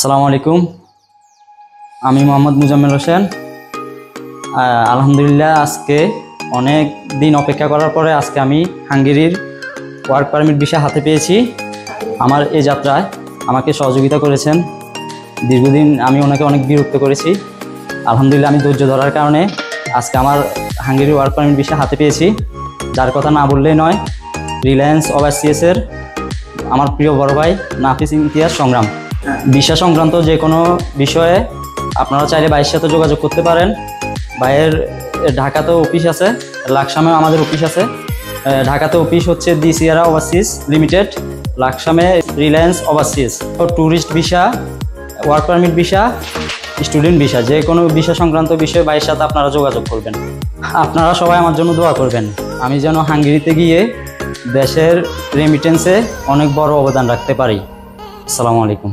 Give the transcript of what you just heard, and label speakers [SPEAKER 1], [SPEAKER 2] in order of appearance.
[SPEAKER 1] আসসালামু আলাইকুম। আমি মোহাম্মদ মুজাম্মেল হোসেন। আলহামদুলিল্লাহ, আজকে অনেক দিন অপেক্ষা করার পরে আজকে আমি হাঙ্গেরির ওয়ার্ক পারমিট ভিসা হাতে পেয়েছি। আমার এই যাত্রায় আমাকে সহযোগিতা করেছেন। দীর্ঘদিন আমি ওনাকে অনেক বিরক্ত করেছি। আলহামদুলিল্লাহ, আমি ধৈর্য ধরার কারণে আজকে আমার হাঙ্গেরির ওয়ার্ক পারমিট ভিসা হাতে পেয়েছি। যার কথা না বললেই নয়, রিলায়েন্স ওভারসিজের আমার প্রিয় বড় ভাই নাফিস ইমতিয়াজ সংগ্রাম। ভিসা সংক্রান্ত যে কোনো বিষয়ে আপনারা চাইলে ভাইয়ের সাথে যোগাযোগ করতে পারেন। ভাইয়ের ঢাকাতেও অফিস আছে, লাকসামেও আমাদের অফিস আছে। ঢাকাতে অফিস হচ্ছে দি সিয়েরা ওভারসিজ লিমিটেড, লাকসামে Reliance overseas. Tourist visa, work permit visa, student visa, যে কোনো ভিসা সংক্রান্ত বিষয়ে ভাইয়ের সাথে আপনারা যোগাযোগ করবেন। আপনারা সবাই আমার জন্য দোয়া করবেন, আমি যেন হাঙ্গেরিতে গিয়ে দেশের রেমিটেন্সে অনেক বড় অবদান রাখতে পারি। আসসালামু আলাইকুম।